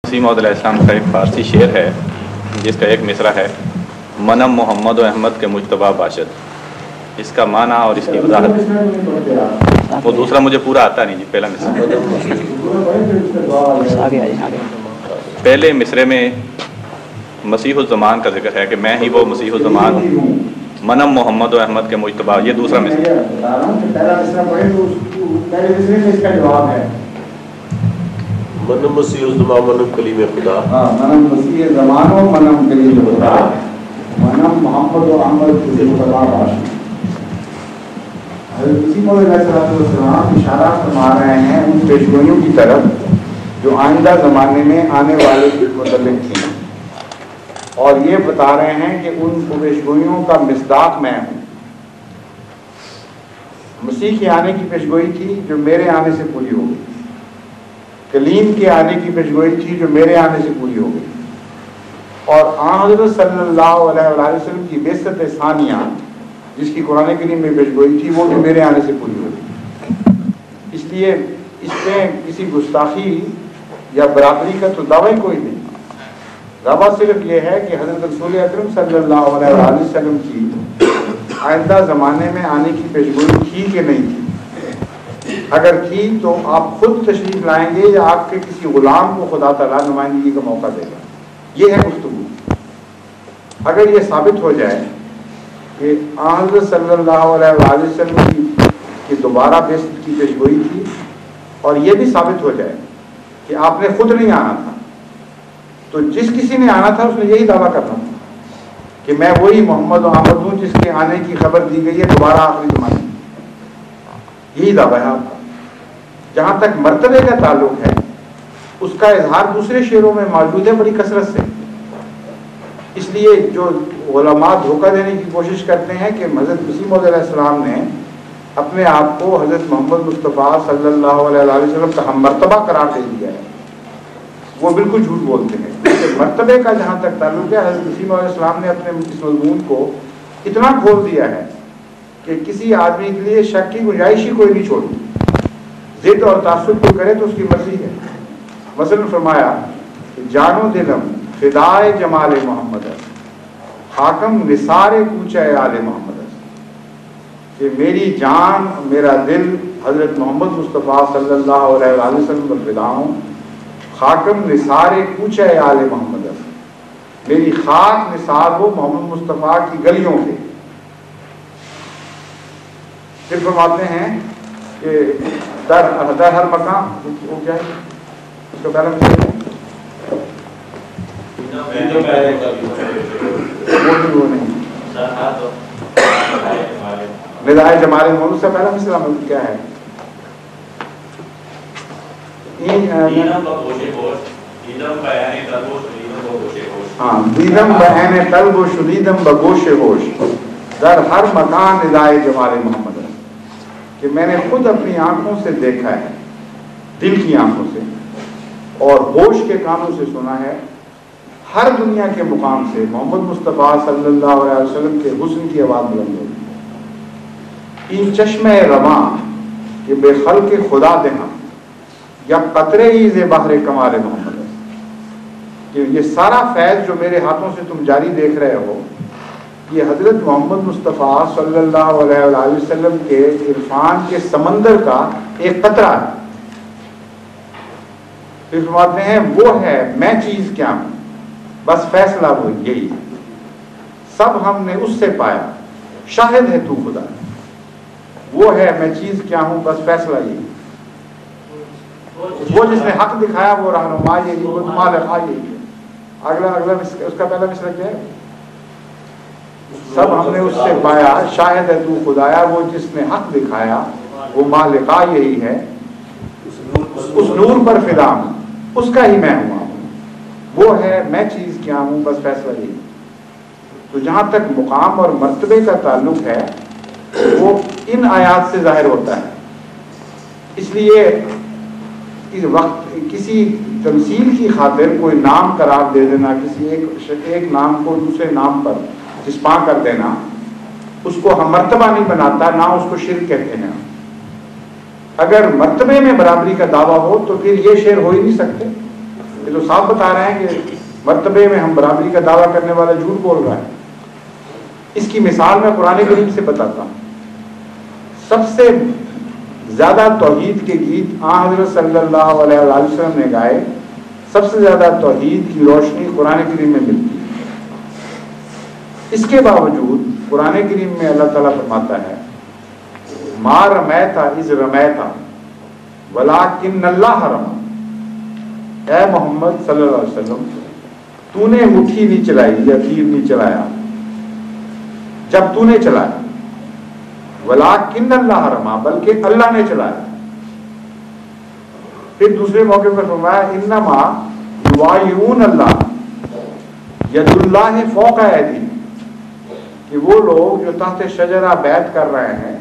مسیح موعود علیہ السلام کا ایک فارسی شعر ہے جس کا ایک مصرع ہے، منم محمد و احمد کے مجتبیٰ باشد۔ اس کا معنی اور اس کی وضاحت وہ دوسرا مجھے پورا آتا نہیں جی، پہلا مصرع۔ پہلے مصرے میں مسیح الزمان کا ذکر ہے کہ میں ہی وہ مسیح الزمان ہوں، منم محمد و احمد کے مجتبیٰ، یہ دوسرا مصرع۔ منم مسیح الزمان منم کلیم خدا، منم مسیح زمان و منم کلیم خدا، منم محمد و احمد کے مجتبیٰ باشد۔ حضرت مسیح موعود علیہ السلام اشارہ فرما رہے ہیں ان پیشگوئیوں کی طرف جو آئندہ زمانے میں آنے والے کے متعلق تھیں، اور یہ بتا رہے ہیں کہ ان پیشگوئیوں کا مصداق میں ہوں۔ مسیح کے آنے کی پیشگوئی تھی جو میرے آنے سے پوری ہو گئی، کلیم کے آنے کی پیشگوئی تھی جو میرے آنے سے پوری ہو گئی، اور آن حضرت صلی اللہ علیہ وآلہ وسلم کی بعثت ثانیہ جس کی قرآن کریم میں پیشگوئی تھی وہ بھی میرے آنے سے پوری ہو گئی۔ اس لیے اس میں کسی گستاخی یا برابری کا تو دعوی کوئی نہیں، دعویٰ صرف یہ ہے کہ حضرت رسول اکرم صلی اللہ علیہ وآلہ وسلم کی آئندہ زمانے میں آنے کی پیشگوئی تھی کہ نہیں تھی۔ اگر تھی تو آپ خود تشریف لائیں گے یا آپ کے کسی غلام کو خدا تعالیٰ نمائندگی کا موقع دے گا، یہ ہے گفتگو۔ اگر یہ ثابت ہو جائے کہ حضرت صلی اللہ علیہ وآلہ وسلم کی دوبارہ بعثت کی پیشگوئی تھی، اور یہ بھی ثابت ہو جائے کہ آپ نے خود نہیں آنا تھا، تو جس کسی نے آنا تھا اس نے یہی دعویٰ کرنا تھا کہ میں وہی محمد و احمد ہوں جس کے آنے کی خبر دی گئی ہے دوبارہ آخری زمانے میں، یہی دعویٰ ہے آپ کا۔ جہاں تک مرتبے کا تعلق ہے اس کا اظہار دوسرے شعروں میں موجود ہے بڑی کثرت سے، اس لیے جو علماء دھوکہ دینے کی کوشش کرتے ہیں کہ حضرت مسیح موعود علیہ السلام نے اپنے آپ کو حضرت محمد مصطفیٰ صلی اللہ علیہ وسلم کا ہم مرتبہ قرار دے دیا ہے، وہ بالکل جھوٹ بولتے ہیں۔ کیونکہ مرتبے کا جہاں تک تعلق ہے حضرت مسیح موعود علیہ السلام نے اپنے اس مضمون کو اتنا کھول دیا ہے کہ کسی آدمی کے لیے شک کی گنجائش ہی کوئی نہیں چھوڑی۔ ضد اور تعصب کو کرے تو اس کی مرضی ہے۔ مثلا فرمایا کہ جانو دلم فدائے جمال محمد ہے، حاکم نثار کوچہ آل محمد ہے، کہ میری جان میرا دل حضرت محمد مصطفیٰ صلی اللہ علیہ وسلم پر فدا ہوں، حاکم نثار کوچہ آل محمد ہے، میری خاک نثار ہو محمد مصطفیٰ کی گلیوں کے۔ پھر فرماتے ہیں کہ در ہر مقام، وہ کیا ہے اس کا پہلا مطلب ہے وہ نہیں ندائے جمال محمد، اس کا پہلا مصرع کیا ہے؟ ہاں، دیدم بعین قلب و شنیدم بگوش ہوش، در ہر مکان ندائے جمال محمد، کہ میں نے خود اپنی آنکھوں سے دیکھا ہے، دل کی آنکھوں سے، اور ہوش کے کانوں سے سنا ہے، ہر دنیا کے مقام سے محمد مصطفیٰ صلی اللہ علیہ وسلم کے حسن کی آواز بلند ہوگی۔ این چشمہ رواں کہ بے خلق خدا دہاں، یا قطرے ہی ز بحر کمال محمد ہے، کہ یہ سارا فیض جو میرے ہاتھوں سے تم جاری دیکھ رہے ہو یہ حضرت محمد مصطفیٰ صلی اللہ علیہ وآلہ وسلم کے عرفان کے سمندر کا ایک قطرہ ہے۔ پھر فرماتے ہیں وہ ہے میں چیز کیا ہوں، بس فیصلہ وہ یہی، سب ہم نے اس سے پایا، شاہد ہے تو خدا، وہ ہے میں چیز کیا ہوں، بس فیصلہ یہی، وہ جس نے حق دکھایا وہ رہنما یہی، وہ مالک یہی ہے۔ اگلا اس کا پہلا مصرع کیا ہے؟ سب ہم نے اس سے پایا، شاہد ہے تو خدایا، وہ جس نے حق دکھایا وہ مالکا یہی ہے، اس نور پر فدا ہوں، اس کا ہی میں ہوں، وہ ہے میں چیز کیا ہوں، بس فیصلہ یہی۔ تو جہاں تک مقام اور مرتبے کا تعلق ہے وہ ان آیات سے ظاہر ہوتا ہے۔ اس لیے اس وقت کسی تمثیل کی خاطر کوئی نام قرار دے دینا، کسی ایک نام کو دوسرے نام پر جسپاں کر دینا، اس کو ہم مرتبہ نہیں بناتا، نہ اس کو شرک کہتے ہیں۔ اگر مرتبے میں برابری کا دعویٰ ہو تو پھر یہ شعر ہو ہی نہیں سکتے۔ یہ تو صاف بتا رہے ہیں کہ مرتبے میں ہم برابری کا دعویٰ کرنے والا جھوٹ بول رہا ہے. اس کی مثال میں قرآن کریم سے بتاتا ہوں. سب سے زیادہ توحید کے گیت حضرت صلی اللہ علیہ وسلم نے گائے. سب سے زیادہ توحید کی روشنی قرآن کریم میں ملتی ہے. اس کے باوجود قرآن کریم میں اللہ تعالیٰ فرماتا ہے ما رمیت اذ رمیت ولکن اللہ رمی. اے محمد صلی اللہ علیہ وسلم تو نے مٹھی نہیں چلائی یا تیر نہیں چلایا جب تو نے چلایا. ولکن اللہ رمی بلکہ اللہ نے چلایا. پھر دوسرے موقع پر فرمایا انما یبایعون اللہ ید اللہ فوق ایدیہم کہ وہ لوگ جو تحت شجرہ بیعت کر رہے ہیں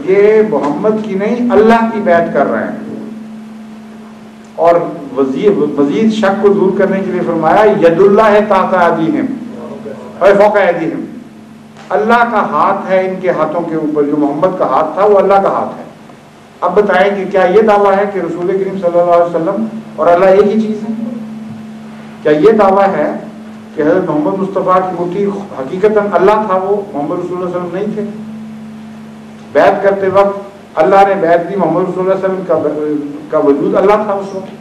یہ محمد کی نہیں اللہ کی بیعت کر رہے ہیں. اور مزید شک کو دور کرنے کے لیے فرمایا ید اللہ تحت ایدیہم فوق ایدیہم. اللہ کا ہاتھ ہے ان کے ہاتھوں کے اوپر. جو محمد کا ہاتھ تھا وہ اللہ کا ہاتھ ہے. اب بتائیں کہ کیا یہ دعویٰ ہے کہ رسول کریم صلی اللہ علیہ وسلم اور اللہ ایک ہی چیز ہے؟ کیا یہ دعویٰ ہے کہ حضرت محمد مصطفیٰ کی مٹھی حقیقتاً اللہ تھا وہ محمد رسول اللہ علیہ وسلم نہیں تھے؟ بیعت کرتے وقت اللہ نے بیعت دی, محمد رسول اللہ علیہ وسلم کا وجود اللہ تھا اس وقت.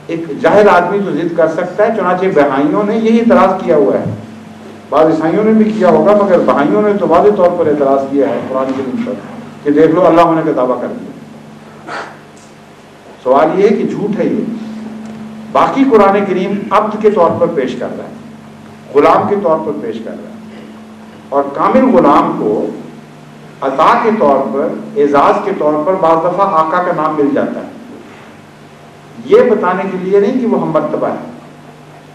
ایک جاہل آدمی تو ضد کر سکتا ہے. چنانچہ بہائیوں نے یہی اعتراض کیا ہوا ہے. بعض عیسائیوں نے بھی کیا ہوگا مگر بہائیوں نے تو واضح طور پر اعتراض کیا ہے قرآن کریم پر کہ دیکھ لو اللہ ہونے کا دعویٰ کر دیا. سوال یہ ہے کہ جھوٹ ہے یہ. باقی قرآن کریم عبد کے طور پر پیش کر رہا ہے, غلام کے طور پر پیش کر رہا ہے. اور کامل غلام کو عطا کے طور پر, اعزاز کے طور پر بعض دفعہ آقا کا نام مل جاتا ہے. یہ بتانے کے لیے نہیں کہ وہ ہم مرتبہ ہے,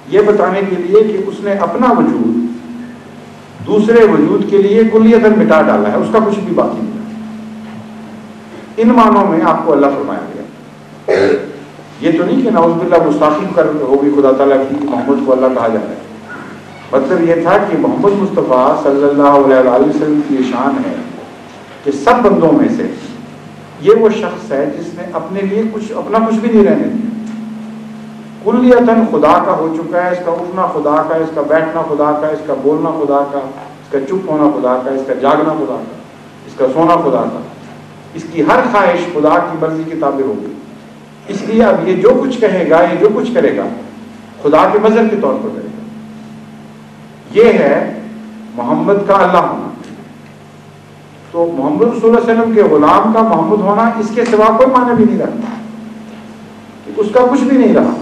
یہ بتانے کے لیے کہ اس نے اپنا وجود دوسرے وجود کے لیے کلیتاً مٹا ڈالا ہے, اس کا کچھ بھی باقی نہیں. ان معنوں میں آپ کو اللہ فرمایا گیا. یہ تو نہیں کہ نعوذ باللہ مستاخی کر ہوگی خدا تعالیٰ کی محمد کو اللہ کہا جا رہا ہے. مطلب یہ تھا کہ محمد مصطفیٰ صلی اللہ علیہ وسلم کی شان ہے کہ سب بندوں میں سے یہ وہ شخص ہے جس نے اپنے لیے اپنا کچھ بھی نہیں رہنے دیا. کلیتاً خدا کا ہو چکا ہے. اس کا اٹھنا خدا کا, اس کا بیٹھنا خدا کا, اس کا بولنا خدا کا, اس کا چپ ہونا خدا کا, اس کا جاگنا خدا کا, اس کا سونا خدا کا. اس کی ہر خواہش خدا کی مرضی کے تابع ہوگی. اس لیے اب یہ جو کچھ کہے گا, یہ جو کچھ کرے گا خدا کے مظہر کے طور پر کرے گا. یہ ہے محمد کا اللہ ہونا. تو محمد صلی اللہ علیہ وسلم کے غلام کا محمد ہونا اس کے سوا کوئی معنی بھی نہیں رکھتا, اس کا کچھ بھی نہیں رہا.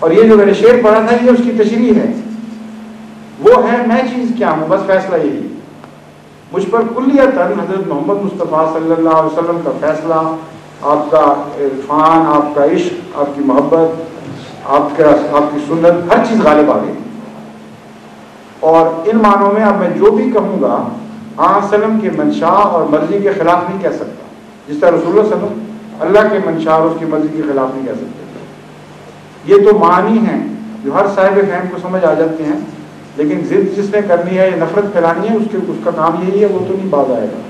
اور یہ جو میں نے شعر پڑھا تھا یہ اس کی تشریح ہے. وہ ہے میں چیز کیا ہوں, بس فیصلہ یہی. مجھ پر کلیتاً حضرت محمد مصطفیٰ صلی اللہ علیہ وسلم کا فیصلہ, آپ کا عرفان, آپ کا عشق, آپ کی محبت, آپ کی سنت, ہر چیز غالب آ گئی. اور ان معنوں میں اب میں جو بھی کہوں گا وسلم کے منشا اور مرضی کے خلاف نہیں کہہ سکتا. جس طرح رسول اللہ صلی اللہ علیہ وسلم اللہ کے منشا اور اس کی مرضی کے خلاف نہیں کہہ سکتے. یہ تو معنی ہیں جو ہر صاحب فہم کو سمجھ آ جاتے ہیں, لیکن ضد جس نے کرنی ہے, یہ نفرت پھیلانی ہے, اس کا کام یہی ہے, وہ تو نہیں باز آئے گا.